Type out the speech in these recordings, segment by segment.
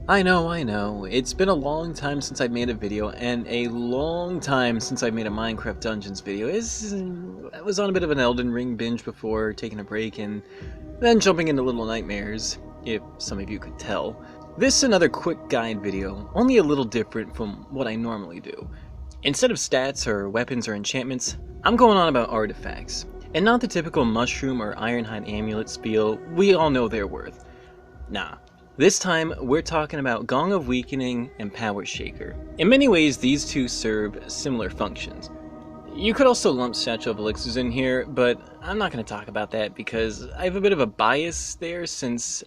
I know. It's been a long time since I've made a video, and a long time since I made a Minecraft Dungeons video. I was on a bit of an Elden Ring binge before taking a break, and then jumping into Little Nightmares, if some of you could tell. This is another quick guide video, only a little different from what I normally do. Instead of stats or weapons or enchantments, I'm going on about artifacts. And not the typical mushroom or ironhide amulet spiel we all know their worth. Nah. This time, we're talking about Gong of Weakening and Powershaker. In many ways, these two serve similar functions. You could also lump Satchel of Elixirs in here, but I'm not going to talk about that because I have a bit of a bias there since,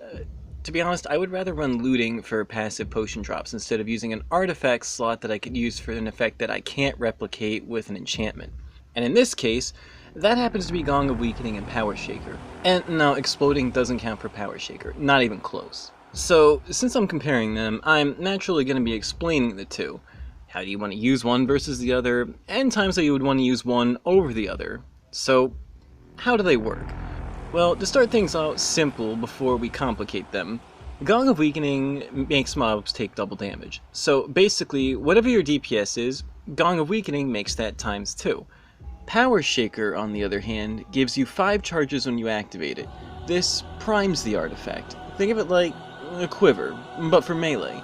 to be honest, I would rather run looting for passive potion drops instead of using an artifact slot that I could use for an effect that I can't replicate with an enchantment. And in this case, that happens to be Gong of Weakening and Powershaker. And no, Exploding doesn't count for Powershaker, not even close. So, since I'm comparing them, I'm naturally going to be explaining the two. How do you want to use one versus the other, and times that you would want to use one over the other. So, how do they work? Well, to start things out simple before we complicate them, Gong of Weakening makes mobs take double damage. So basically, whatever your DPS is, Gong of Weakening makes that times 2. Powershaker, on the other hand, gives you 5 charges when you activate it. This primes the artifact. Think of it like a quiver, but for melee.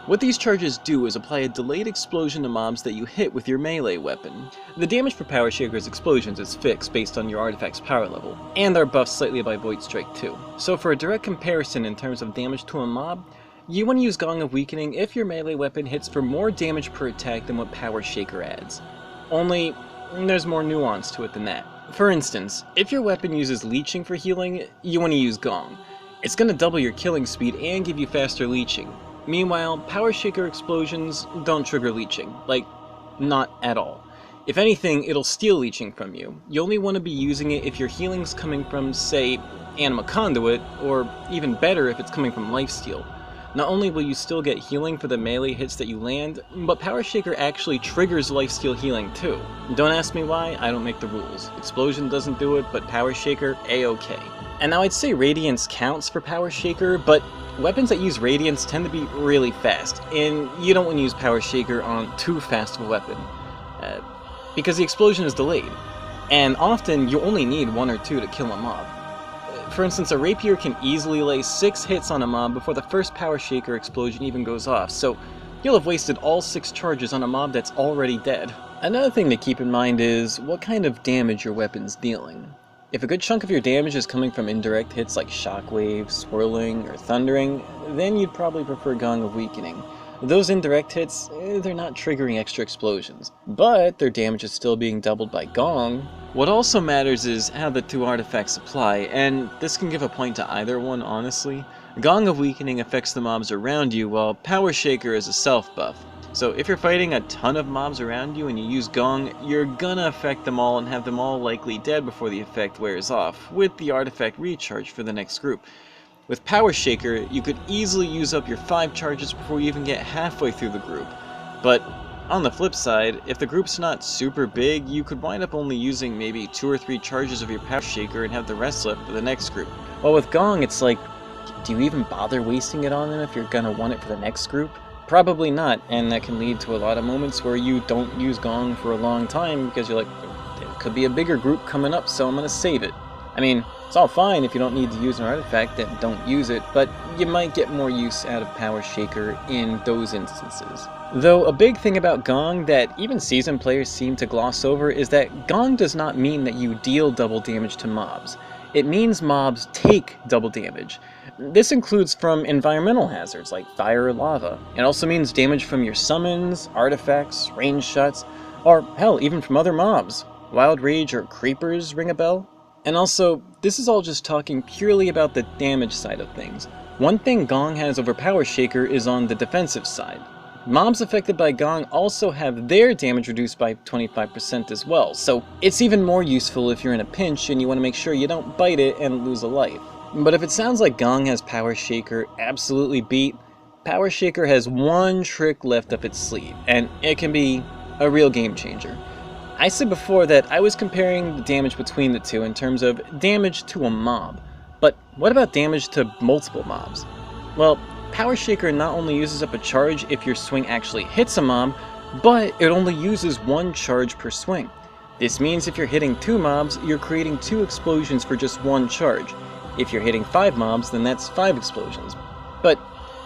What these charges do is apply a delayed explosion to mobs that you hit with your melee weapon. The damage for Powershaker's explosions is fixed based on your artifact's power level, and are buffed slightly by Void Strike too. So for a direct comparison in terms of damage to a mob, you want to use Gong of Weakening if your melee weapon hits for more damage per attack than what Powershaker adds. Only, there's more nuance to it than that. For instance, if your weapon uses leeching for healing, you want to use Gong. It's going to double your killing speed and give you faster leeching. Meanwhile, Powershaker explosions don't trigger leeching. Like, not at all. If anything, it'll steal leeching from you. You only want to be using it if your healing's coming from, say, Anima Conduit, or even better if it's coming from Lifesteal. Not only will you still get healing for the melee hits that you land, but Powershaker actually triggers lifesteal healing too. Don't ask me why, I don't make the rules. Explosion doesn't do it, but Powershaker, A-okay. And now I'd say Radiance counts for Powershaker, but weapons that use Radiance tend to be really fast, and you don't want to use Powershaker on too fast of a weapon, because the explosion is delayed, and often you only need 1 or 2 to kill a mob. For instance, a rapier can easily lay 6 hits on a mob before the first Powershaker explosion even goes off, so you'll have wasted all 6 charges on a mob that's already dead. Another thing to keep in mind is what kind of damage your weapon's dealing. If a good chunk of your damage is coming from indirect hits like shockwave, swirling, or thundering, then you'd probably prefer Gong of Weakening. Those indirect hits, they're not triggering extra explosions, but their damage is still being doubled by Gong. What also matters is how the two artifacts apply, and this can give a point to either one, honestly. Gong of Weakening affects the mobs around you, while Powershaker is a self-buff. So if you're fighting a ton of mobs around you and you use Gong, you're gonna affect them all and have them all likely dead before the effect wears off, with the artifact recharge for the next group. With Powershaker, you could easily use up your 5 charges before you even get halfway through the group. But on the flip side, if the group's not super big, you could wind up only using maybe 2 or 3 charges of your Powershaker and have the rest left for the next group. While with Gong, it's like, do you even bother wasting it on them if you're gonna want it for the next group? Probably not, and that can lead to a lot of moments where you don't use Gong for a long time because you're like, there could be a bigger group coming up, so I'm gonna save it. I mean, it's all fine if you don't need to use an artifact, then don't use it, but you might get more use out of Powershaker in those instances. Though a big thing about Gong that even seasoned players seem to gloss over is that Gong does not mean that you deal double damage to mobs. It means mobs take double damage. This includes from environmental hazards like fire or lava. It also means damage from your summons, artifacts, range shots, or hell, even from other mobs. Wild Rage or Creepers ring a bell? And also, this is all just talking purely about the damage side of things. One thing Gong has over Powershaker is on the defensive side. Mobs affected by Gong also have their damage reduced by 25% as well, so it's even more useful if you're in a pinch and you want to make sure you don't bite it and lose a life. But if it sounds like Gong has Powershaker absolutely beat, Powershaker has one trick left up its sleeve, and it can be a real game changer. I said before that I was comparing the damage between the two in terms of damage to a mob, but what about damage to multiple mobs? Well, Powershaker not only uses up a charge if your swing actually hits a mob, but it only uses 1 charge per swing. This means if you're hitting 2 mobs, you're creating 2 explosions for just 1 charge. If you're hitting 5 mobs, then that's 5 explosions. But,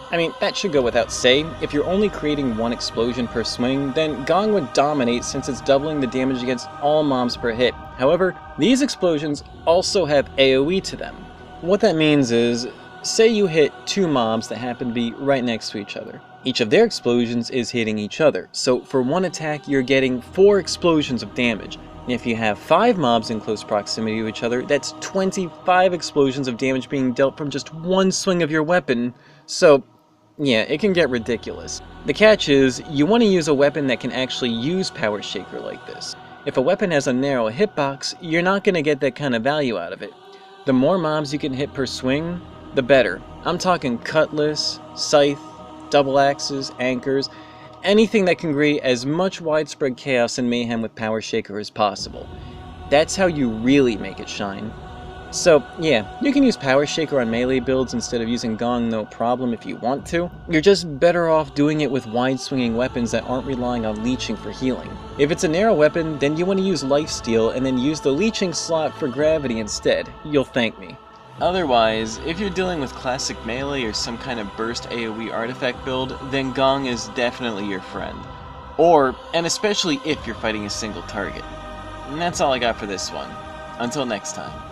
I mean, that should go without saying. If you're only creating 1 explosion per swing, then Gong would dominate since it's doubling the damage against all mobs per hit. However, these explosions also have AoE to them. What that means is, say you hit 2 mobs that happen to be right next to each other. Each of their explosions is hitting each other, so for 1 attack you're getting 4 explosions of damage. If you have 5 mobs in close proximity to each other, that's 25 explosions of damage being dealt from just 1 swing of your weapon. So, yeah, it can get ridiculous. The catch is, you want to use a weapon that can actually use Powershaker like this. If a weapon has a narrow hitbox, you're not going to get that kind of value out of it. The more mobs you can hit per swing, the better. I'm talking cutlass, scythe, double axes, anchors, anything that can create as much widespread chaos and mayhem with Powershaker as possible. That's how you really make it shine. So yeah, you can use Powershaker on melee builds instead of using Gong no problem if you want to. You're just better off doing it with wide swinging weapons that aren't relying on leeching for healing. If it's a narrow weapon, then you want to use lifesteal and then use the leeching slot for gravity instead. You'll thank me. Otherwise, if you're dealing with classic melee or some kind of burst AoE artifact build, then Gong is definitely your friend. And especially if you're fighting a single target. And that's all I got for this one. Until next time.